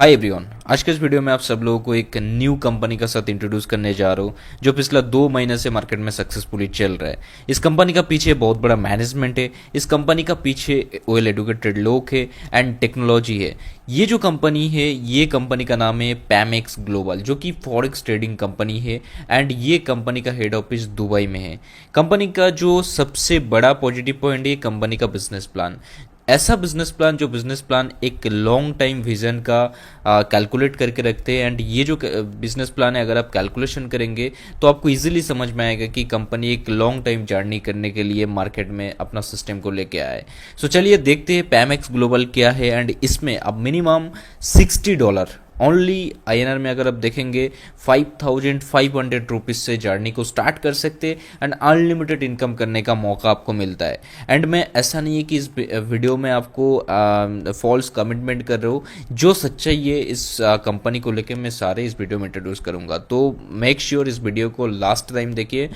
Hi everyone. आज के इस वीडियो में आप सब लोगों को एक न्यू कंपनी का साथ इंट्रोड्यूस करने जा रहा हूँ जो पिछला 2 महीने से मार्केट में सक्सेसफुली चल रहा है। इस कंपनी का पीछे बहुत बड़ा मैनेजमेंट है। इस कंपनी का पीछे वेल एडुकेटेड लोग है एंड टेक्नोलॉजी है। ये जो कंपनी है, ये कंपनी का नाम है पैमेक्स ग्लोबल, जो कि फॉरेक्स ट्रेडिंग कंपनी है एंड ये कंपनी का हेड ऑफिस दुबई में है। कंपनी का जो सबसे बड़ा पॉजिटिव पॉइंट है कंपनी का बिजनेस प्लान। ऐसा बिजनेस प्लान एक लॉन्ग टाइम विजन का कैलकुलेट करके रखते हैं एंड ये जो बिजनेस प्लान है, अगर आप कैलकुलेशन करेंगे तो आपको इजीली समझ में आएगा कि कंपनी एक लॉन्ग टाइम जर्नी करने के लिए मार्केट में अपना सिस्टम को लेके आए। सो चलिए देखते हैं पैमेक्स ग्लोबल क्या है एंड इसमें अब मिनिमम $60 ओनली आईएनआर में अगर आप देखेंगे 5500 रुपीज़ से जर्नी को स्टार्ट कर सकते एंड अनलिमिटेड इनकम करने का मौका आपको मिलता है। एंड मैं ऐसा नहीं है कि इस वीडियो में आपको फॉल्स कमिटमेंट कर रहा हूँ। जो सच्चाई है इस कंपनी को लेकर मैं सारे इस वीडियो में इंट्रोड्यूस करूँगा, तो मेक श्योर इस वीडियो को लास्ट टाइम देखिए।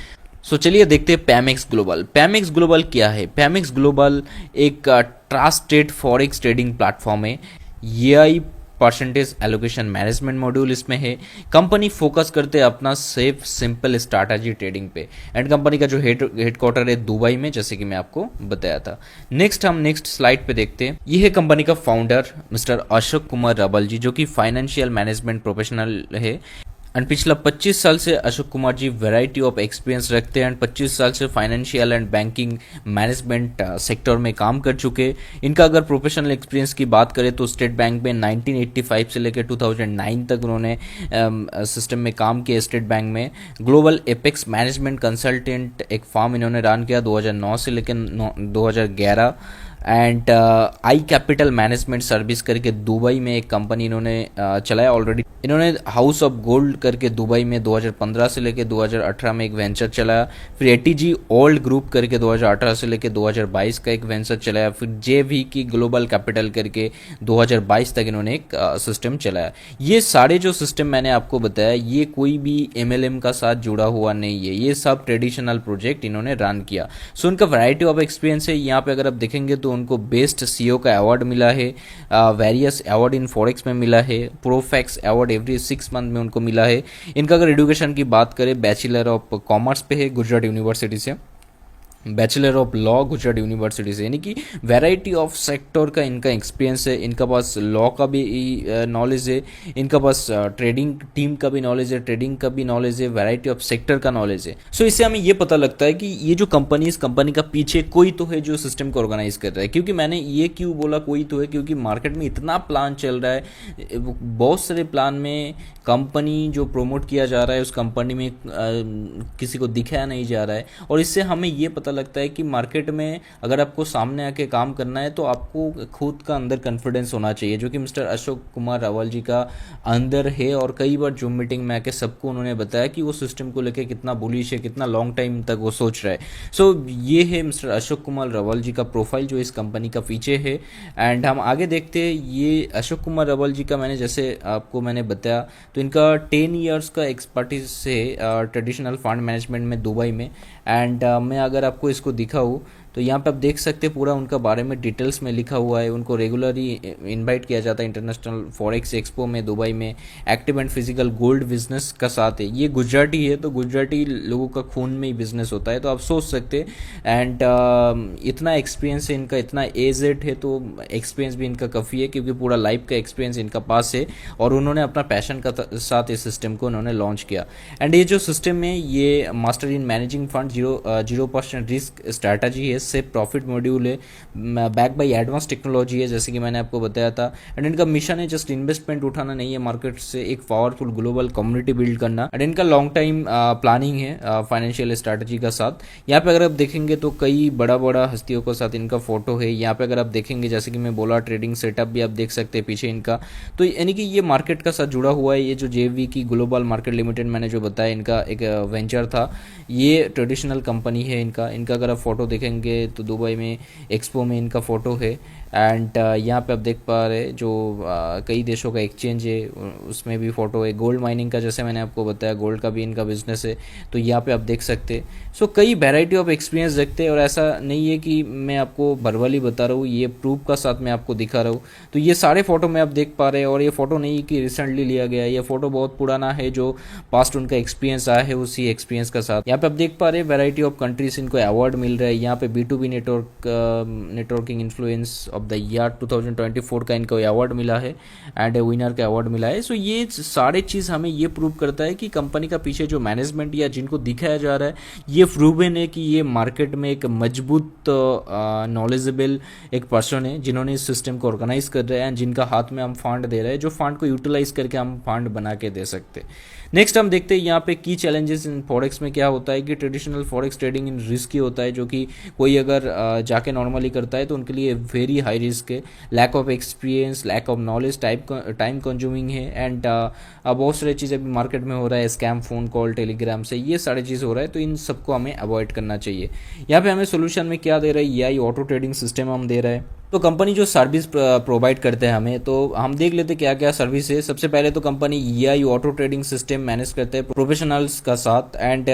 सो चलिए देखते हैं पैमेक्स ग्लोबल। पैमेक्स ग्लोबल क्या है? पैमेक्स ग्लोबल एक ट्रस्टेड फॉरेक्स ट्रेडिंग प्लेटफॉर्म है। ये परसेंटेज एलोकेशन मैनेजमेंट मॉड्यूल इसमें है। कंपनी फोकस करते हैं अपना सेफ सिंपल स्ट्रैटेजी ट्रेडिंग पे एंड कंपनी का जो हेडक्वार्टर है दुबई में, जैसे कि मैं आपको बताया था। नेक्स्ट स्लाइड पे देखते हैं। ये है कंपनी का फाउंडर मिस्टर अशोक कुमार रवल जी, जो कि फाइनेंशियल मैनेजमेंट प्रोफेशनल है एंड पिछला 25 साल से Ashok Kumar ji variety of experience रखते हैं एंड 25 साल से financial and banking management sector में काम कर चुके। इनका अगर प्रोफेशनल एक्सपीरियंस की बात करें तो स्टेट बैंक में 1985 से लेकर 2009 तक उन्होंने सिस्टम में काम किया। स्टेट बैंक में ग्लोबल एपेक्स मैनेजमेंट कंसल्टेंट एक फॉर्म इन्होंने रन किया 2009 से लेकर 2011 and I capital management service करके दुबई में एक कंपनी इन्होंने चलाया ऑलरेडी। इन्होंने हाउस ऑफ गोल्ड करके दुबई में 2015 से लेकर 2018 में एक वेंचर चलाया। फिर एटीजी ओल्ड ग्रुप करके 2018 से लेकर 2022 का एक वेंचर चलाया। फिर जेवी की ग्लोबल कैपिटल करके 2022 तक इन्होंने एक सिस्टम चलाया। ये सारे जो सिस्टम मैंने आपको बताया, ये कोई भी एमएलएम का साथ जुड़ा हुआ नहीं है। ये सब ट्रेडिशनल प्रोजेक्ट इन्होंने रन किया। सो उनका वैरायटी ऑफ एक्सपीरियंस है। यहाँ पे अगर आप देखेंगे तो उनको बेस्ट सीईओ का अवार्ड मिला है, वेरियस अवार्ड इन फॉरेक्स में मिला है, प्रोफेक्स अवार्ड एवरी 6 मंथ में उनको मिला है। इनका अगर एजुकेशन की बात करें, बैचलर ऑफ कॉमर्स पे है गुजरात यूनिवर्सिटी से, bachelor of law Gujarat university से, यानी कि वैरायटी ऑफ सेक्टर का इनका एक्सपीरियंस है। इनका पास लॉ का भी नॉलेज है, इनका पास ट्रेडिंग टीम का भी नॉलेज है, ट्रेडिंग का भी नॉलेज है, वैरायटी ऑफ सेक्टर का नॉलेज है। सो इससे हमें ये पता लगता है कि ये जो कंपनी, इस कंपनी का पीछे कोई तो है जो सिस्टम को ऑर्गेनाइज कर रहा है। क्योंकि मैंने ये क्यों बोला कोई तो है, क्योंकि मार्केट में इतना प्लान चल रहा है, बहुत सारे प्लान में कंपनी जो प्रमोट किया जा रहा है उस कंपनी में किसी को दिखाया नहीं जा रहा है। और इससे हमें ये पता लगता है कि मार्केट में अगर आपको सामने आके काम करना है तो आपको खुद का अंदर कॉन्फिडेंस होना चाहिए, जो कि मिस्टर अशोक कुमार रावल जी का अंदर है। और कई बार जूम मीटिंग में आके सबको उन्होंने बताया कि वो सिस्टम को लेकर कितना बुलिश है, कितना लॉन्ग टाइम तक वो सोच रहा है। सो ये है मिस्टर अशोक कुमार रावल जी का प्रोफाइल जो इस कंपनी का पीछे है। एंड हम आगे देखते हैं। ये अशोक कुमार रावल जी का मैंने जैसे आपको मैंने बताया तो इनका 10 ईयर्स का एक्सपर्टीज है ट्रेडिशनल फंड मैनेजमेंट में दुबई में। एंड मैं अगर आपको इसको दिखाऊँ तो यहाँ पे आप देख सकते हैं पूरा उनका बारे में डिटेल्स में लिखा हुआ है। उनको रेगुलरली इनवाइट किया जाता है इंटरनेशनल फॉरेक्स एक्सपो में दुबई में। Active and physical gold business का साथ है। ये गुजराती है तो गुजराती लोगों का खून में ही बिजनेस होता है, तो आप सोच सकते हैं। एंड इतना एक्सपीरियंस है इनका, इतना एजेड है तो एक्सपीरियंस भी इनका काफ़ी है, क्योंकि पूरा लाइफ का एक्सपीरियंस इनका पास है और उन्होंने अपना पैशन का साथ इस सिस्टम को उन्होंने लॉन्च किया। एंड ये जो सिस्टम है ये master in managing fund 0% risk strategy है, से प्रॉफिट मॉड्यूल है, बैक बाय एडवांस टेक्नोलॉजी है, जैसे कि मैंने आपको बताया था। एंड इनका मिशन है जस्ट इन्वेस्टमेंट उठाना नहीं है मार्केट से, एक पावरफुल ग्लोबल कम्युनिटी बिल्ड करना। एंड इनका लॉन्ग टाइम प्लानिंग है फाइनेंशियल स्ट्रैटेजी का साथ। यहाँ पे अगर आप देखेंगे तो कई बड़ा बड़ा हस्तियों के साथ इनका फोटो है। यहाँ पे अगर आप देखेंगे जैसे कि मैं बोला, ट्रेडिंग सेटअप भी आप देख सकते हैं पीछे इनका। तो यानी कि ये मार्केट का साथ जुड़ा हुआ है। ये जो जेवी की ग्लोबल मार्केट लिमिटेड मैंने जो बताया, इनका एक वेंचर था। ये ट्रेडिशनल कंपनी है इनका। अगर आप फोटो देखेंगे तो दुबई में एक्सपो में इनका फ़ोटो है। एंड यहाँ पे आप देख पा रहे हैं जो कई देशों का एक्सचेंज है उसमें भी फ़ोटो है। गोल्ड माइनिंग का जैसे मैंने आपको बताया, गोल्ड का भी इनका बिजनेस है, तो यहाँ पे आप देख सकते हैं। सो कई वैरायटी ऑफ एक्सपीरियंस देखते हैं, और ऐसा नहीं है कि मैं आपको भरवाली बता रहा हूँ, ये प्रूफ का साथ मैं आपको दिखा रहा हूँ। तो ये सारे फ़ोटो में आप देख पा रहे हैं, और ये फ़ोटो नहीं कि रिसेंटली लिया गया है, ये फ़ोटो बहुत पुराना है, जो पास्ट उनका एक्सपीरियंस आया है उसी एक्सपीरियंस का साथ। यहाँ पे आप देख पा रहे हैं वैरायटी ऑफ कंट्रीज इनको अवार्ड मिल रहा है। यहाँ पे B2B networking influence of the year 2024 का इनको अवार्ड मिला है, एंड विनर का अवार्ड मिला है। सो ये सारे चीज़ हमें ये प्रूव करता है कि कंपनी का पीछे जो मैनेजमेंट या जिनको दिखाया जा रहा है, ये प्रूवन है कि ये मार्केट में एक मजबूत नॉलेजेबल एक पर्सन है, जिन्होंने इस सिस्टम को ऑर्गेनाइज कर रहे हैं, जिनका हाथ में हम फंड दे रहे हैं, जो फंड को यूटिलाइज करके हम फंड बना के दे सकते हैं। नेक्स्ट हम देखते हैं यहाँ पे की चैलेंजेस इन फॉरेक्स में क्या होता है कि traditional forex trading in risky होता है, जो कि कोई अगर जाके नॉर्मली करता है तो उनके लिए वेरी हाई रिस्क है। Lack of experience, lack of knowledge, time consuming है, एंड बहुत सारी चीज़ें अभी मार्केट में हो रहा है, स्कैम फ़ोन कॉल टेलीग्राम से, ये सारी चीज़ हो रहा है, तो इन सबको हमें अवॉइड करना चाहिए। यहाँ पे हमें सोल्यूशन में क्या दे रहा है, AI ऑटो ट्रेडिंग सिस्टम हम दे रहा है। तो कंपनी जो सर्विस प्रोवाइड करते हैं हमें, तो हम देख लेते क्या क्या सर्विस है। सबसे पहले तो company AI auto trading system manage करते हैं प्रोफेशनल्स का साथ, एंड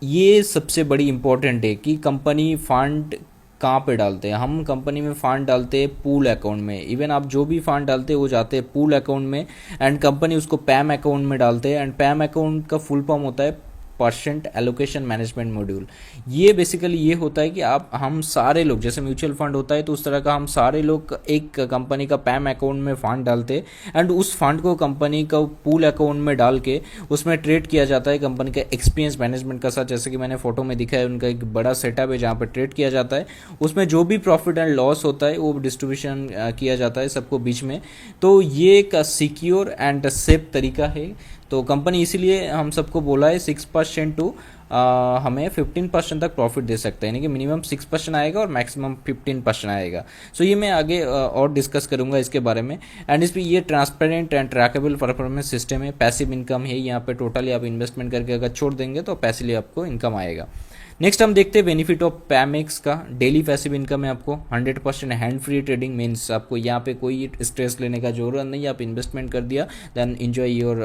ये सबसे बड़ी इंपॉर्टेंट है कि कंपनी फंड कहाँ पे डालते हैं। हम कंपनी में फ़ंड डालते हैं पूल अकाउंट में। इवन आप जो भी फ़ंड डालते हैं वो जाते हैं पूल अकाउंट में, एंड कंपनी उसको पैम अकाउंट में डालते हैं। एंड पैम अकाउंट का फुल फॉर्म होता है परसेंट एलोकेशन मैनेजमेंट मॉड्यूल। ये बेसिकली ये होता है कि हम सारे लोग, जैसे म्यूचुअल फंड होता है तो उस तरह का हम सारे लोग एक कंपनी का पैम अकाउंट में फंड डालते हैं, एंड उस फंड को कंपनी का पूल अकाउंट में डाल के उसमें ट्रेड किया जाता है कंपनी का एक्सपीरियंस मैनेजमेंट का साथ। जैसे कि मैंने फोटो में दिखा है, उनका एक बड़ा सेटअप है जहाँ पर ट्रेड किया जाता है। उसमें जो भी प्रॉफिट एंड लॉस होता है वो डिस्ट्रीब्यूशन किया जाता है सबको बीच में। तो ये एक सिक्योर एंड सेफ तरीका है। तो कंपनी इसीलिए हम सबको बोला है 6% टू हमें 15% तक प्रॉफिट दे सकते हैं, यानी कि मिनिमम 6% आएगा और मैक्सिमम 15% आएगा। सो ये मैं आगे और डिस्कस करूंगा इसके बारे में। एंड इस पर ये transparent and trackable performance system है, पैसिव इनकम है। यहाँ पे टोटली आप इन्वेस्टमेंट करके अगर छोड़ देंगे तो पैसिवली आपको इनकम आएगा। नेक्स्ट हम देखते हैं बेनिफिट ऑफ पैमेक्स का। डेली पैसिव इनकम है आपको 100% हैंड फ्री ट्रेडिंग, मीन्स आपको यहाँ पे कोई स्ट्रेस लेने का जरूरत नहीं, आप इन्वेस्टमेंट कर दिया then enjoy your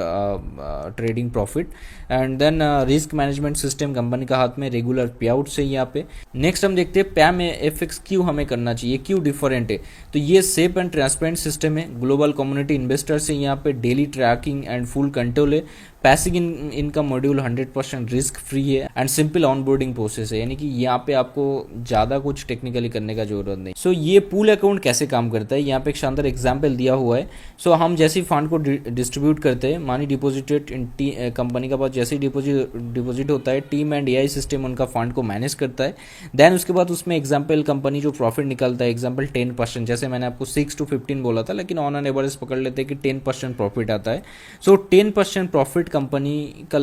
trading profit. And then risk management system company का हाथ में, रेगुलर पे आउट से यहाँ पे। नेक्स्ट हम देखते हैं पैम एफएक्स क्यों हमें करना चाहिए, क्यों डिफरेंट है। तो ये सेफ एंड ट्रांसपेरेंट सिस्टम है, ग्लोबल कम्युनिटी इन्वेस्टर से यहाँ पे daily tracking and full control है। Passive income module 100% risk free है, एंड सिंपल ऑनबोर्डिंग प्रोसेस है, यानी कि यहाँ पे आपको ज़्यादा कुछ टेक्निकली करने का जरूरत नहीं। सो ये पूल अकाउंट कैसे काम करता है, यहाँ पे एक शानदार एग्जाम्पल दिया हुआ है। सो हम जैसे ही फंड को डिस्ट्रीब्यूट करते हैं, मनी डिपोजिटेड इन कंपनी का पास जैसे ही डिपोजिट होता है, टीम एंड AI सिस्टम उनका फंड को मैनेज करता है। देन उसके बाद उसमें एग्जाम्पल कंपनी जो प्रॉफिट निकलता है, एग्जाम्पल 10%, जैसे मैंने आपको 6 to 15 बोला था, लेकिन ऑन एन एवरेज पकड़ लेते हैं कि 10% प्रॉफिट आता है। सो 10% प्रॉफिट कंपनी का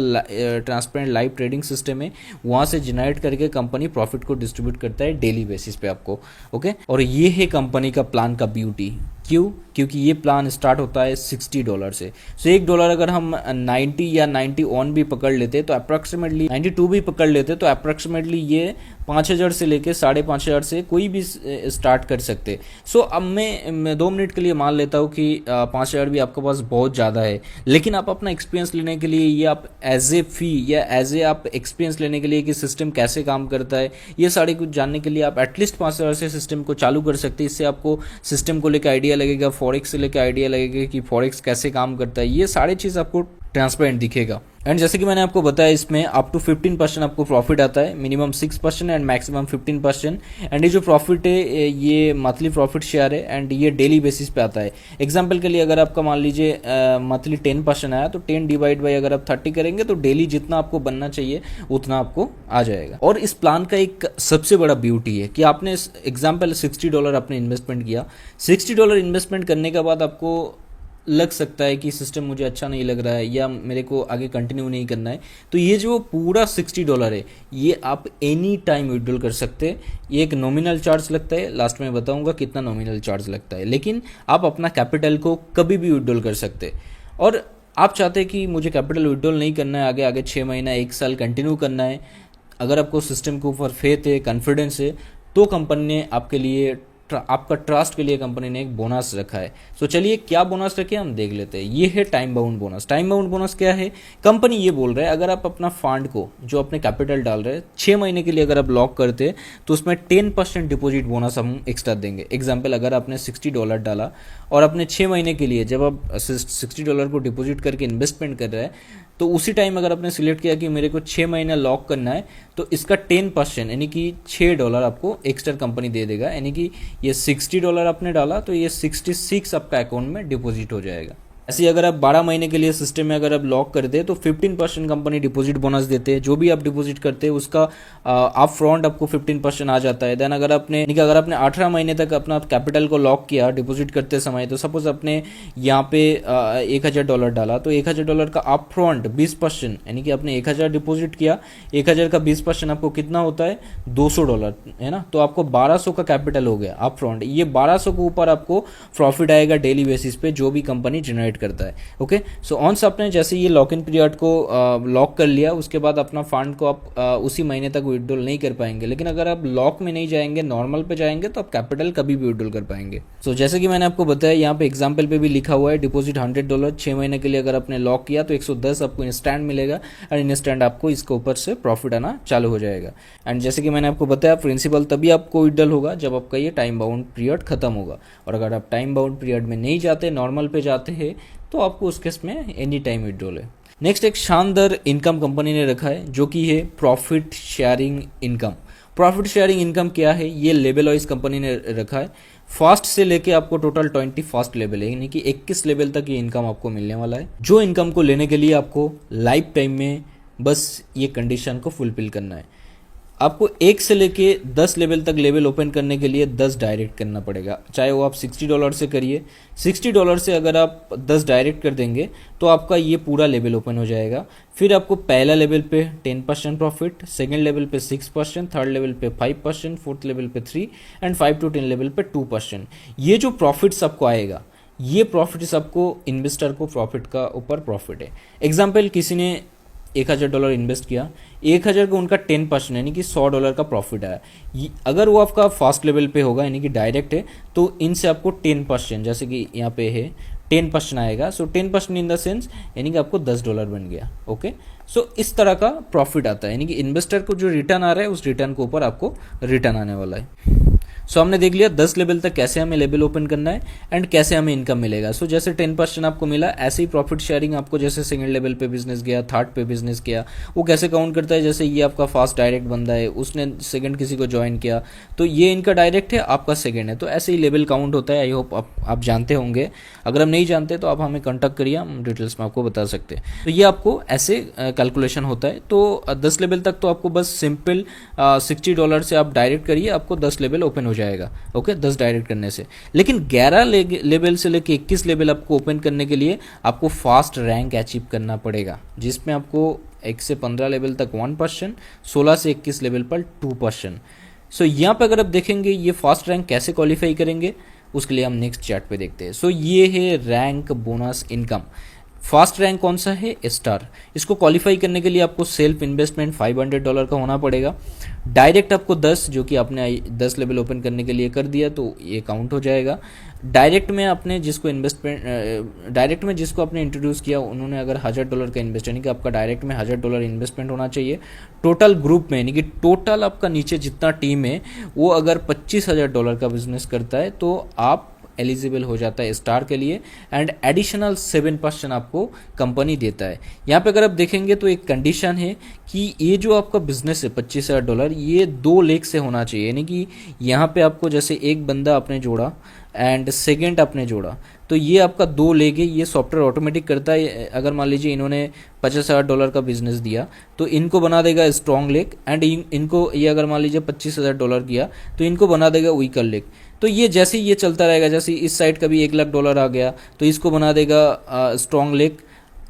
ट्रांसपेरेंट लाइव ट्रेडिंग सिस्टम है, वहां से जनरेट करके कंपनी प्रॉफिट को डिस्ट्रीब्यूट करता है डेली बेसिस पे आपको। ओके, और ये है कंपनी का प्लान का ब्यूटी। क्यों? क्योंकि ये प्लान स्टार्ट होता है $60 से। सो $1 अगर हम 90 या 91 भी पकड़ लेते तो अप्रॉक्सीमेटली 92 भी पकड़ लेते तो अप्रॉक्सीमेटली ये 5000 से लेके 5500 से कोई भी स्टार्ट कर सकते। सो अब मैं 2 मिनट के लिए मान लेता हूँ कि 5000 भी आपके पास बहुत ज़्यादा है, लेकिन आप अपना एक्सपीरियंस लेने के लिए, ये आप एज ए फी या एज ए आप एक्सपीरियंस लेने के लिए कि सिस्टम कैसे काम करता है, ये सारे कुछ जानने के लिए आप एटलीस्ट 5000 से सिस्टम को चालू कर सकते हैं। इससे आपको सिस्टम को लेकर आइडिया लगेगा, फॉरेक्स से लेकर आइडिया लगेगा कि फॉरेक्स कैसे काम करता है, ये सारी चीज़ आपको ट्रांसपेरेंट दिखेगा। एंड जैसे कि मैंने आपको बताया, इसमें अप टू 15% आपको प्रॉफिट आता है, मिनिमम 6% एंड मैक्सिमम 15%। एंड ये जो प्रॉफिट है ये मंथली प्रॉफिट शेयर है, एंड ये डेली बेसिस पे आता है। एग्जांपल के लिए अगर आपका मान लीजिए मंथली 10% आया तो 10 डिवाइड बाई अगर आप 30 करेंगे तो डेली जितना आपको बनना चाहिए उतना आपको आ जाएगा। और इस प्लान का एक सबसे बड़ा ब्यूटी है कि आपने एग्जाम्पल $60 आपने इन्वेस्टमेंट किया, $60 इन्वेस्टमेंट करने के बाद आपको लग सकता है कि सिस्टम मुझे अच्छा नहीं लग रहा है या मेरे को आगे कंटिन्यू नहीं करना है, तो ये जो पूरा $60 है ये आप एनी टाइम विड्रॉल कर सकते हैं। ये एक नॉमिनल चार्ज लगता है, लास्ट में बताऊंगा कितना नॉमिनल चार्ज लगता है, लेकिन आप अपना कैपिटल को कभी भी विड्रॉल कर सकते हैं। और आप चाहते हैं कि मुझे कैपिटल विड्रॉल नहीं करना है, आगे आगे 6 महीना 1 साल कंटिन्यू करना है, अगर आपको सिस्टम के ऊपर फेथ है, कॉन्फिडेंस है, तो कंपनी ने आपके लिए आपका ट्रस्ट के लिए कंपनी ने एक बोनस रखा है। तो चलिए क्या बोनस रखे हम देख लेते हैं। ये है time bound bonus. Time bound bonus क्या है, कंपनी ये बोल रहा है अगर आप अपना फंड को जो अपने कैपिटल डाल रहे हैं 6 महीने के लिए अगर आप लॉक करते हैं तो उसमें 10% डिपॉजिट बोनस हम एक्स्ट्रा देंगे। एग्जाम्पल, अगर आपने $60 डाला और अपने 6 महीने के लिए जब आप $60 को डिपॉजिट करके इन्वेस्टमेंट कर रहे हैं तो उसी टाइम अगर आपने सिलेक्ट किया कि मेरे को 6 महीना लॉक करना है तो इसका 10% यानी कि $6 आपको एक्स्ट्रा कंपनी दे देगा। यानी कि ये $60 आपने डाला तो ये 66 आपका अकाउंट में डिपॉजिट हो जाएगा। ऐसे अगर आप 12 महीने के लिए सिस्टम में अगर आप लॉक कर दे तो 15% कंपनी डिपॉजिट बोनस देते हैं। जो भी आप डिपॉजिट करते हैं उसका आप फ्रंट आपको 15% आ जाता है। देन अगर आपने 18 महीने तक अपना कैपिटल को लॉक किया डिपॉजिट करते समय, तो सपोज आपने यहाँ पे $1000 डाला तो $1000 का आप फ्रंट 20% यानी कि आपने 1000 डिपॉजिट किया, 1000 का 20% आपको कितना होता है $200 है ना। तो आपको 1200 का कैपिटल हो गया आप फ्रंट। ये 1200 के ऊपर आपको प्रॉफिट आएगा डेली बेसिस पे जो भी कंपनी जनरेट करता है। ओके, सो ऑन्स आपने जैसे ये लॉक इन पीरियड को लॉक कर लिया उसके बाद अपना फंड को आप उसी महीने तक विड्रॉल नहीं कर पाएंगे। लेकिन अगर आप लॉक में नहीं जाएंगे, नॉर्मल पे जाएंगे तो आप कैपिटल कभी भी विड्रॉल कर पाएंगे। सो जैसे कि मैंने आपको बताया यहाँ पे एग्जाम्पल पे भी लिखा हुआ है डिपॉजिट $100 6 महीने के लिए अगर आपने लॉक किया तो 110 आपको इंस्टेंट मिलेगा और इंस्टेंट आपको इसके ऊपर से प्रॉफिट आना चालू हो जाएगा। एंड जैसे कि मैंने आपको बताया प्रिंसिपल तभी आपको विड्रॉल होगा जब आपका ये टाइम बाउंड पीरियड खत्म होगा। और अगर आप टाइम बाउंड पीरियड में नहीं जाते, नॉर्मल पे जाते हैं तो आपको उस केस में एनी टाइम विड्रॉल है। नेक्स्ट एक शानदार इनकम कंपनी ने रखा है जो कि है profit sharing income. Profit sharing income क्या है, ये लेवल वाइज कंपनी ने रखा है। फर्स्ट से लेके आपको टोटल 21st लेवल है, यानी कि 21 लेवल तक ये इनकम आपको मिलने वाला है। जो इनकम को लेने के लिए आपको लाइफ टाइम में बस ये कंडीशन को फुलफिल करना है। आपको 1 से लेके 10 लेवल तक लेवल ओपन करने के लिए 10 डायरेक्ट करना पड़ेगा, चाहे वो आप $60 से करिए। $60 से अगर आप 10 डायरेक्ट कर देंगे तो आपका ये पूरा लेवल ओपन हो जाएगा। फिर आपको पहला लेवल पे 10% प्रॉफिट, सेकेंड लेवल पे 6%, थर्ड लेवल पे 5%, फोर्थ लेवल पे 3 एंड 5 to 10 लेवल पे 2%। ये जो प्रॉफिट आपको आएगा ये प्रॉफिट सबको इन्वेस्टर को प्रॉफिट का ऊपर प्रॉफिट है। एग्जाम्पल, किसी ने $1000 इन्वेस्ट किया, 1000 का उनका 10% यानी कि $100 का प्रॉफिट आया। अगर वो आपका फर्स्ट लेवल पे होगा यानी कि डायरेक्ट है तो इनसे आपको 10% जैसे कि यहाँ पे है 10% आएगा। सो 10% इन द सेंस यानी कि आपको $10 बन गया। ओके, सो इस तरह का प्रॉफिट आता है, यानी कि इन्वेस्टर को जो रिटर्न आ रहा है उस रिटर्न के ऊपर आपको रिटर्न आने वाला है। सो हमने देख लिया 10 लेवल तक कैसे हमें लेवल ओपन करना है एंड कैसे हमें इनकम मिलेगा। सो जैसे 10% आपको मिला, ऐसे ही प्रॉफिट शेयरिंग आपको जैसे सेकंड लेवल पे बिजनेस गया, थर्ड पे बिजनेस किया, वो कैसे काउंट करता है। जैसे ये आपका फर्स्ट डायरेक्ट बंदा है, उसने सेकंड किसी को ज्वाइन किया तो ये इनका डायरेक्ट है, आपका सेकंड है, तो ऐसे ही लेवल काउंट होता है। आई होप आप जानते होंगे। अगर हम नहीं जानते तो आप हमें कॉन्टैक्ट करिए, हम डिटेल्स में आपको बता सकते हैं। तो ये आपको ऐसे कैलकुलेशन होता है। तो 10 लेवल तक तो आपको बस सिंपल $60 से आप डायरेक्ट करिए, आपको 10 लेवल ओपन हो जाएगा। ओके, 10 डायरेक्ट करने से। लेकिन 11 लेवल से लेके 21 लेवल आपको ओपन करने के लिए आपको फास्ट रैंक अचीव करना पड़ेगा, जिसमें आपको 1 से 15 लेवल तक 1%, 16 से 21 लेवल पर 2%। सो यहाँ पे अगर आप देखेंगे ये फास्ट रैंक कैसे क्वालिफाई करेंगे उसके लिए हम नेक्स्ट चार्ट पे देखते हैं। सो ये है rank bonus income. Fast rank कौन सा है, स्टार। इसको क्वालिफाई करने के लिए आपको सेल्फ इन्वेस्टमेंट $500 का होना पड़ेगा। डायरेक्ट आपको 10 जो कि आपने 10 लेवल ओपन करने के लिए कर दिया तो ये काउंट हो जाएगा। डायरेक्ट में आपने जिसको डायरेक्ट में जिसको आपने इंट्रोड्यूस किया उन्होंने अगर $1000 का इन्वेस्ट यानी कि आपका डायरेक्ट में $1000 इन्वेस्टमेंट होना चाहिए। टोटल ग्रुप में यानी कि टोटल आपका नीचे जितना टीम है वो अगर $25,000 का बिजनेस करता है तो आप एलिजिबल हो जाता है स्टार के लिए एंड एडिशनल 7% आपको कंपनी देता है। यहाँ पे अगर आप देखेंगे तो एक कंडीशन है कि ये जो आपका बिजनेस है $25,000 ये 2 लेग से होना चाहिए। यानी कि यहाँ पे आपको जैसे एक बंदा आपने जोड़ा एंड सेकेंड आपने जोड़ा तो ये आपका 2 लेग है, ये सॉफ्टवेयर ऑटोमेटिक करता है। अगर मान लीजिए इन्होंने $50,000 का बिजनेस दिया तो इनको बना देगा स्ट्रॉन्ग लेग एंड इनको ये अगर मान लीजिए $25,000 किया तो इनको बना देगा वीकर लेग। तो ये जैसे ये चलता रहेगा, जैसे इस साइड का भी $1,00,000 आ गया तो इसको बना देगा स्ट्रॉन्ग लेग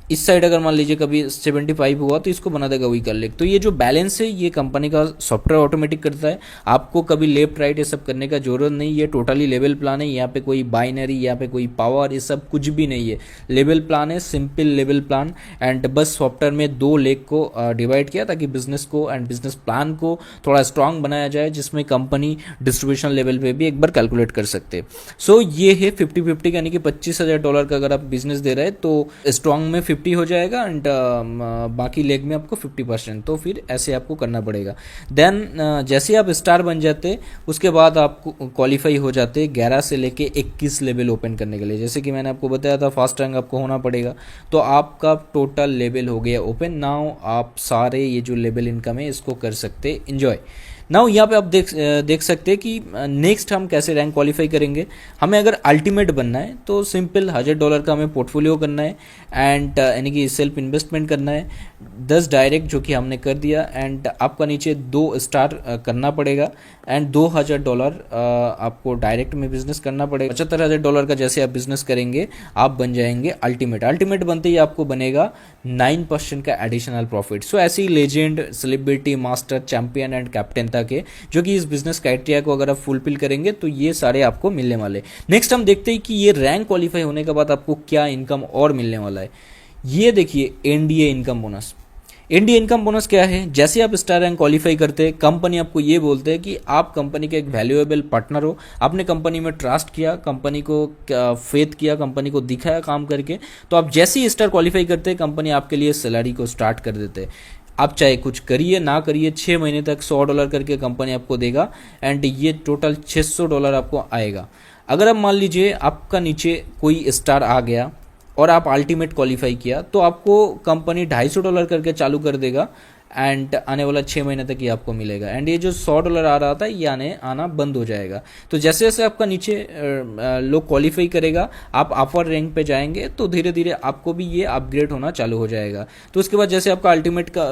इस साइड अगर मान लीजिए कभी 75 हुआ तो इसको बना देगा वही कर ले। तो ये जो बैलेंस है ये कंपनी का सॉफ्टवेयर ऑटोमेटिक करता है, आपको कभी लेफ्ट राइट ये सब करने का जरूरत नहीं। ये टोटली लेवल प्लान है, यहाँ पे कोई बाइनरी, यहाँ पे कोई पावर, ये सब कुछ भी नहीं है। लेवल प्लान है, सिंपल लेवल प्लान। एंड बस सॉफ्टवेयर में 2 लेग को डिवाइड किया ताकि बिजनेस को एंड बिजनेस प्लान को थोड़ा स्ट्रांग बनाया जाए, जिसमें कंपनी डिस्ट्रीब्यूशन लेवल पे भी एक बार कैलकुलेट कर सकते। सो ये है 50-50 यानी कि $25,000 का अगर आप बिजनेस दे रहे हैं तो स्ट्रांग में 50 हो जाएगा एंड बाकी लेग में आपको 50%। तो फिर ऐसे आपको करना पड़ेगा। देन जैसे आप स्टार बन जाते उसके बाद आपको क्वालिफाई हो जाते 11 से लेके 21 लेवल ओपन करने के लिए। जैसे कि मैंने आपको बताया था फास्ट रैंक आपको होना पड़ेगा, तो आपका टोटल लेवल हो गया ओपन। नाउ आप सारे ये जो लेवल इनकम है इसको कर सकते एंजॉय। नाउ यहाँ पे आप देख सकते हैं कि नेक्स्ट हम कैसे रैंक क्वालिफाई करेंगे। हमें अगर अल्टीमेट बनना है तो सिंपल $1,000 का हमें पोर्टफोलियो करना है एंड यानी कि सेल्फ इन्वेस्टमेंट करना है, 10 डायरेक्ट जो कि हमने कर दिया एंड आपका नीचे 2 स्टार करना पड़ेगा एंड $2,000 आपको डायरेक्ट में बिजनेस करना पड़ेगा। $75,000 का जैसे आप बिजनेस करेंगे आप बन जाएंगे अल्टीमेट। अल्टीमेट बनते ही आपको बनेगा 9% का एडिशनल प्रॉफिट। सो ऐसी legend, celebrity, master, champion and captain के जो कि इस बिजनेस क्राइटेरिया को अगर आप फुलफिल करेंगे तो ये सारे आपको मिलने वाले। नेक्स्ट हम देखते हैं कि ये रैंक क्वालिफाई होने के बाद आपको क्या इनकम और मिलने वाला है। ये देखिए NDA income bonus. NDA income bonus क्या है? जैसे आप स्टार रैंक क्वालिफाई करते हैं कंपनी आपको ये बोलते हैं कि आप कंपनी के एक वैल्यूएबल पार्टनर हो, आपने कंपनी में ट्रस्ट किया, कंपनी को फेथ किया, कंपनी को दिखाया काम करके, तो आप जैसे ही स्टार क्वालिफाई करते हैं कंपनी आपके लिए सैलरी को स्टार्ट कर देते हैं। आप चाहे कुछ करिए ना करिए 6 महीने तक $100 करके कंपनी आपको देगा एंड ये टोटल $600 आपको आएगा। अगर आप मान लीजिए आपका नीचे कोई स्टार आ गया और आप अल्टीमेट क्वालिफाई किया तो आपको कंपनी $250 करके चालू कर देगा एंड आने वाला 6 महीने तक ये आपको मिलेगा एंड ये जो $100 आ रहा था ये आना बंद हो जाएगा। तो जैसे जैसे आपका नीचे लोग क्वालिफाई करेगा आप अपर रैंक पे जाएंगे तो धीरे धीरे आपको भी ये अपग्रेड होना चालू हो जाएगा। तो उसके बाद जैसे आपका अल्टीमेट का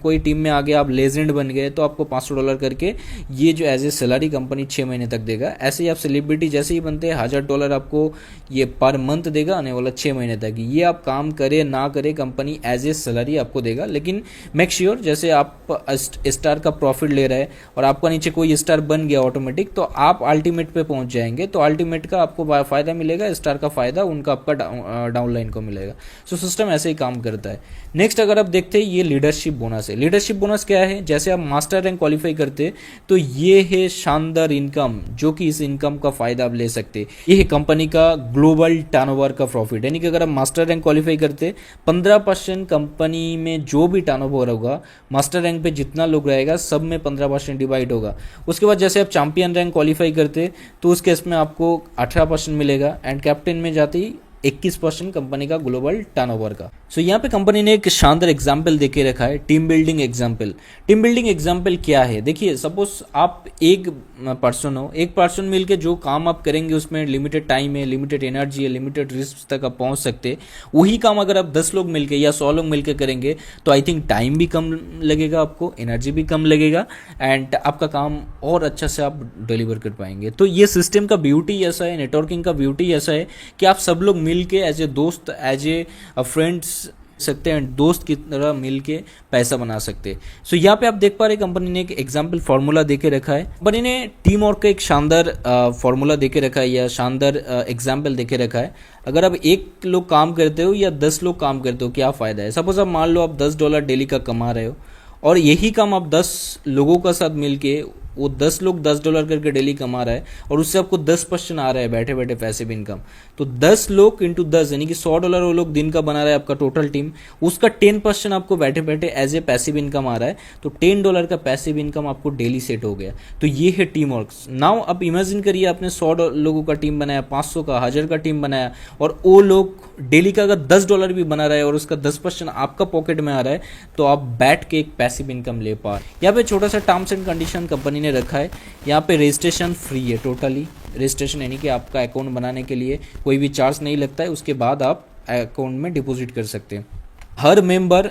कोई टीम में आ गया, आप लेजेंड बन गए तो आपको $500 करके ये जो एज ए सैलरी कंपनी 6 महीने तक देगा। ऐसे ही आप सेलिब्रिटी जैसे ही बनते हैं $1,000 आपको ये पर मंथ देगा आने वाला 6 महीने तक। ये आप काम करे ना करे कंपनी एज ए सैलरी आपको देगा, लेकिन मेक श्योर जैसे आप स्टार का प्रॉफिट ले रहे हैं और आपका नीचे कोई स्टार बन गया ऑटोमेटिक तो आप अल्टीमेट पे पहुंच जाएंगे तो अल्टीमेट का आपको फायदा मिलेगा, स्टार का फायदा उनका आपका डाउनलाइन को मिलेगा। सो सिस्टम ऐसे ही काम करता है। नेक्स्ट अगर आप देखते हैं ये लीडरशिप बोनस है। लीडरशिप बोनस क्या है? जैसे आप मास्टर रैंक क्वालिफाई करते तो ये है शानदार इनकम जो कि इस इनकम का फायदा आप ले सकते। ये है कंपनी का ग्लोबल टर्नओवर का प्रॉफिट, यानी कि अगर आप मास्टर रैंक क्वालिफाई करते 15% कंपनी में जो भी टर्नओवर होगा मास्टर रैंक पे जितना लोग रहेगा सब में 15% डिवाइड होगा। उसके बाद जैसे आप चैंपियन रैंक क्वालिफाई करते तो उस केस में आपको 18% मिलेगा एंड कैप्टन में जाते ही 21% कंपनी का ग्लोबल टर्नओवर का। सो यहाँ पे कंपनी ने एक शानदार एग्जाम्पल देके रखा है, team building example. Team building example क्या है? देखिए सपोज आप एक पर्सन हो, एक पर्सन मिलके जो काम आप करेंगे उसमें लिमिटेड टाइम है, लिमिटेड एनर्जी है, लिमिटेड रिस्क तक आप पहुंच सकते। वही काम अगर आप 10 लोग मिलके या 100 लोग मिलके करेंगे तो आई थिंक टाइम भी कम लगेगा, आपको एनर्जी भी कम लगेगा एंड आपका काम और अच्छा से आप डिलीवर कर पाएंगे। तो ये सिस्टम का ब्यूटी ऐसा है, नेटवर्किंग का ब्यूटी ऐसा है कि आप सब लोग मिलके एज ए दोस्त, एज ए फ्रेंड्स सकते हैं, दोस्त की तरह मिलके पैसा बना सकते हैं। सो यहाँ पे आप देख पा रहे कंपनी ने एक एग्जाम्पल फार्मूला देके रखा है। कंपनी ने टीम वर्क का एक शानदार फार्मूला देके रखा है या शानदार एग्जाम्पल देके रखा है। अगर आप 1 लोग काम करते हो या 10 लोग काम करते हो क्या फ़ायदा है? सपोज आप मान लो आप $10 डेली का कमा रहे हो और यही काम आप 10 लोगों का साथ मिलके, वो 10 लोग $10 करके डेली कमा रहा है और उससे आपको 10% आ रहा है बैठे बैठे पैसिव इनकम। तो 10 लोग इंटू 10 यानी कि $100 वो लोग दिन का बना रहा है आपका टोटल टीम, उसका 10% आपको बैठे बैठे एज ए पैसिव इनकम आ रहा है। तो $10 का पैसिव इनकम आपको डेली सेट हो गया। तो ये है टीम वर्क। नाउ आप इमेजिन करिए आपने 100 लोगों का टीम बनाया, 500 का, 1000 का टीम बनाया और वो लोग डेली का अगर $10 भी बना रहा है और उसका 10% आपका पॉकेट में आ रहा है तो आप बैठ के एक पैसिव इनकम ले पा। यहाँ पे छोटा सा टर्म्स एंड कंडीशन कंपनी ने रखा है। यहाँ पे रजिस्ट्रेशन फ्री है, टोटली रजिस्ट्रेशन यानी कि आपका अकाउंट बनाने के लिए कोई भी चार्ज नहीं लगता है, उसके बाद आप अकाउंट में डिपॉजिट कर सकते हैं। हर मेंबर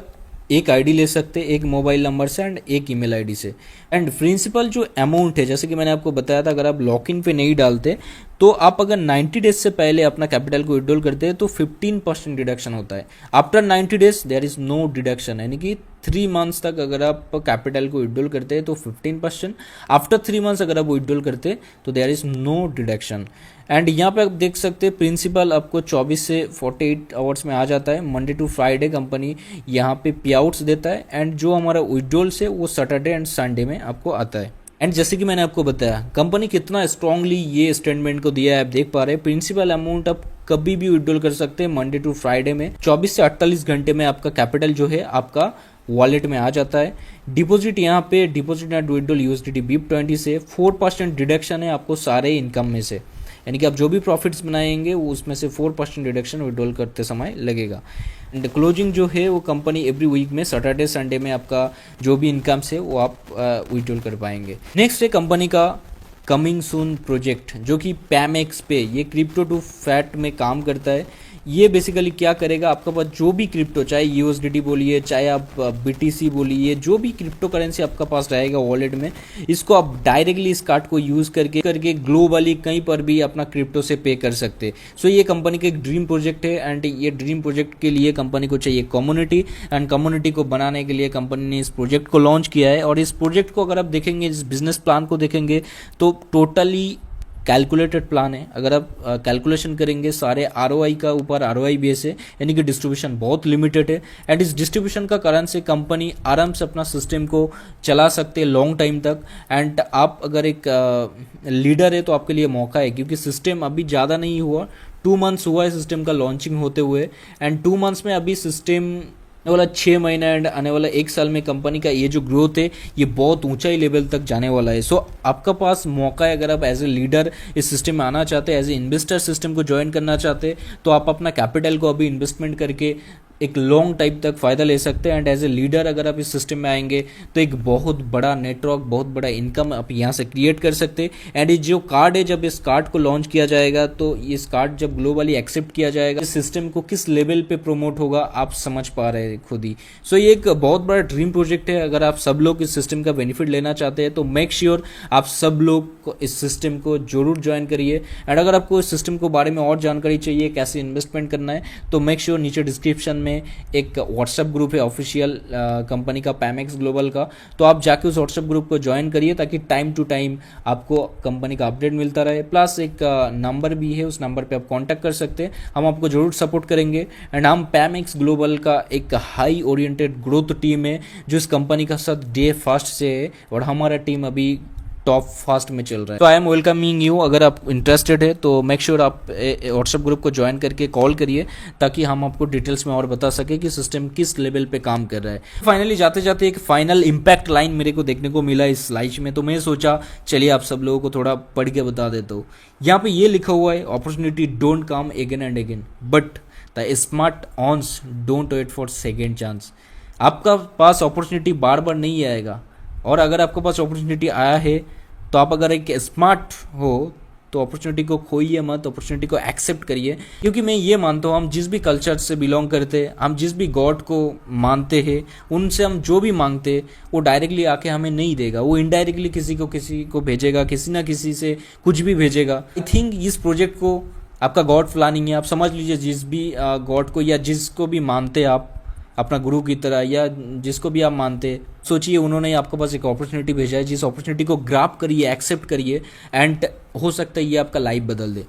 एक आईडी ले सकते हैं, एक मोबाइल नंबर से एंड एक ईमेल आईडी से। एंड प्रिंसिपल जो अमाउंट है, जैसे कि मैंने आपको बताया था, अगर आप लॉक इन पे नहीं डालते तो आप अगर 90 डेज से पहले अपना कैपिटल को विड्रॉल करते हैं तो 15% डिडक्शन होता है। After 90 days there is no deduction, यानी कि 3 मंथ्स तक अगर आप कैपिटल को विड्रॉल करते हैं तो 15%, आफ्टर 3 मंथ्स अगर आप विड्रॉल करते हैं तो there is no deduction. And यहाँ पे आप देख सकते हैं प्रिंसिपल आपको 24 से 48 आवर्स में आ जाता है। मंडे टू फ्राइडे कंपनी यहाँ पे पे आउट्स देता है एंड जो हमारा विड्रॉल्स है वो सैटरडे एंड संडे में आपको आता है। एंड जैसे कि मैंने आपको बताया कंपनी कितना स्ट्रांगली ये स्टेटमेंट को दिया है, आप देख पा रहे हैं। प्रिंसिपल अमाउंट आप कभी भी विड्रॉल कर सकते हैं मंडे टू फ्राइडे में, 24 से 48 घंटे में आपका कैपिटल जो है आपका वॉलेट में आ जाता है। डिपॉजिट यहाँ पे deposit and withdrawal USDT BIP20 से 4% डिडक्शन है आपको सारे इनकम में से, यानी कि आप जो भी प्रॉफिट्स बनाएंगे वो उसमें से 4% डिडक्शन विड्रॉल करते समय लगेगा। एंड क्लोजिंग जो है वो कंपनी एवरी वीक में सैटरडे संडे में आपका जो भी इनकम है वो आप विड्रॉल कर पाएंगे। नेक्स्ट है कंपनी का कमिंग सून प्रोजेक्ट, जो कि पैमेक्स पे ये क्रिप्टो टू फैट में काम करता है। ये बेसिकली क्या करेगा, आपका पास जो भी क्रिप्टो, चाहे यूएसडीटी बोलिए, चाहे आप बीटीसी बोलिए, जो भी क्रिप्टो करेंसी आपका पास रहेगा वॉलेट में, इसको आप डायरेक्टली इस कार्ड को यूज़ करके ग्लोबली कहीं पर भी अपना क्रिप्टो से पे कर सकते। सो ये कंपनी का एक ड्रीम प्रोजेक्ट है एंड ये ड्रीम प्रोजेक्ट के लिए कंपनी को चाहिए कम्युनिटी, एंड कम्युनिटी को बनाने के लिए कंपनी ने इस प्रोजेक्ट को लॉन्च किया है। और इस प्रोजेक्ट को अगर आप देखेंगे, इस बिजनेस प्लान को देखेंगे तो टोटली कैलकुलेटेड प्लान है। अगर आप कैलकुलेशन करेंगे सारे आरओआई का ऊपर आरओआई बेस है, यानी कि डिस्ट्रीब्यूशन बहुत लिमिटेड है। एंड इस डिस्ट्रीब्यूशन का कारण से कंपनी आराम से अपना सिस्टम को चला सकते हैं लॉन्ग टाइम तक। एंड आप अगर एक लीडर है तो आपके लिए मौका है, क्योंकि सिस्टम अभी ज़्यादा नहीं हुआ, 2 मंथ्स हुआ है सिस्टम का लॉन्चिंग होते हुए। एंड 2 मंथ्स में अभी सिस्टम वाला 6 महीना एंड आने वाला 1 साल में कंपनी का ये जो ग्रोथ है ये बहुत ऊंचाई लेवल तक जाने वाला है। सो आपका पास मौका है, अगर आप एज ए लीडर इस सिस्टम में आना चाहते हैं, एज ए इन्वेस्टर सिस्टम को ज्वाइन करना चाहते हैं, तो आप अपना कैपिटल को अभी इन्वेस्टमेंट करके एक लॉन्ग टाइम तक फ़ायदा ले सकते हैं। एंड एज ए लीडर अगर आप इस सिस्टम में आएंगे तो एक बहुत बड़ा नेटवर्क, बहुत बड़ा इनकम आप यहाँ से क्रिएट कर सकते हैं। एंड ये जो कार्ड है, जब इस कार्ड को लॉन्च किया जाएगा तो इस कार्ड जब ग्लोबली एक्सेप्ट किया जाएगा, इस सिस्टम को किस लेवल पे प्रमोट होगा आप समझ पा रहे हैं खुद ही। सो ये एक बहुत बड़ा ड्रीम प्रोजेक्ट है। अगर आप सब लोग इस सिस्टम का बेनिफिट लेना चाहते हैं तो मेक श्योर आप सब लोग इस सिस्टम को जरूर ज्वाइन करिए। एंड अगर आपको इस सिस्टम को बारे में और जानकारी चाहिए, कैसे इन्वेस्टमेंट करना है, तो मेक श्योर नीचे डिस्क्रिप्शन में एक व्हाट्सएप ग्रुप है ऑफिशियल कंपनी का, पैमेक्स ग्लोबल का, तो आप जाके उस व्हाट्सएप ग्रुप को ज्वाइन करिए ताकि टाइम टू टाइम आपको कंपनी का अपडेट मिलता रहे। प्लस एक नंबर भी है, उस नंबर पे आप कांटेक्ट कर सकते हैं, हम आपको जरूर सपोर्ट करेंगे। एंड हम पैमेक्स ग्लोबल का एक हाई ओरिएंटेड ग्रोथ टीम है जो इस कंपनी का साथ डे फर्स्ट से है, और हमारा टीम अभी टॉप फास्ट में चल रहा है। तो आई एम वेलकमिंग यू। अगर आप इंटरेस्टेड है तो मेक श्योर आप व्हाट्सएप ग्रुप को ज्वाइन करके कॉल करिए ताकि हम आपको डिटेल्स में और बता सके कि सिस्टम किस लेवल पे काम कर रहा है। फाइनली जाते जाते एक फाइनल इम्पैक्ट लाइन मेरे को देखने को मिला इस स्लाइड में, तो मैं सोचा चलिए आप सब लोगों को थोड़ा पढ़ के बता देता हूँ। यहाँ पे ये लिखा हुआ है, opportunity don't come again and again but the smart ones don't wait for second chance. आपका पास अपॉर्चुनिटी बार बार नहीं आएगा, और अगर आपके पास अपॉर्चुनिटी आया है तो आप अगर एक स्मार्ट हो तो अपॉर्चुनिटी को खोइए मत, अपॉर्चुनिटी को एक्सेप्ट करिए। क्योंकि मैं ये मानता हूँ हम जिस भी कल्चर से बिलोंग करते हैं, हम जिस भी गॉड को मानते हैं, उनसे हम जो भी मांगते हैं वो डायरेक्टली आके हमें नहीं देगा, वो इनडायरेक्टली किसी को भेजेगा, किसी ना किसी से कुछ भी भेजेगा। आई थिंक इस प्रोजेक्ट को आपका गॉड प्लानिंग है। आप समझ लीजिए जिस भी गॉड को या जिसको भी मानते आप अपना गुरु की तरह, या जिसको भी आप मानते, सोचिए उन्होंने आपके पास एक अपॉर्चुनिटी भेजा है, जिस अपॉर्चुनिटी को ग्रैब करिए, एक्सेप्ट करिए, एंड हो सकता है ये आपका लाइफ बदल दे।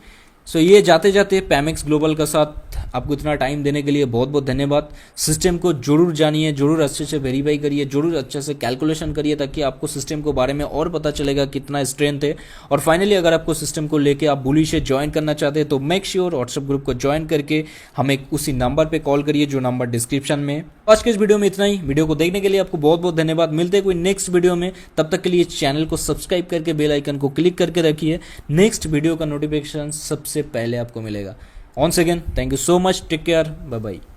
सो ये जाते जाते पैमेक्स ग्लोबल का साथ आपको इतना टाइम देने के लिए बहुत बहुत धन्यवाद। सिस्टम को जरूर जानिए, जरूर अच्छे से वेरीफाई करिए, जरूर अच्छे से कैलकुलेशन करिए ताकि आपको सिस्टम को बारे में और पता चलेगा कितना स्ट्रेंथ है। और फाइनली अगर आपको सिस्टम को लेके आप बुलिश से ज्वाइन करना चाहते हैं तो मेक श्योर व्हाट्सएप ग्रुप को ज्वाइन करके हमें उसी नंबर पर कॉल करिए जो नंबर डिस्क्रिप्शन में। आज के इस वीडियो में इतना ही। वीडियो को देखने के लिए आपको बहुत बहुत धन्यवाद। मिलते हैं कोई नेक्स्ट वीडियो में, तब तक के लिए चैनल को सब्सक्राइब करके बेल आइकन को क्लिक करके रखिए। नेक्स्ट वीडियो का नोटिफिकेशन सबसे पहले आपको मिलेगा। Once again, thank you so much. Take care. Bye bye.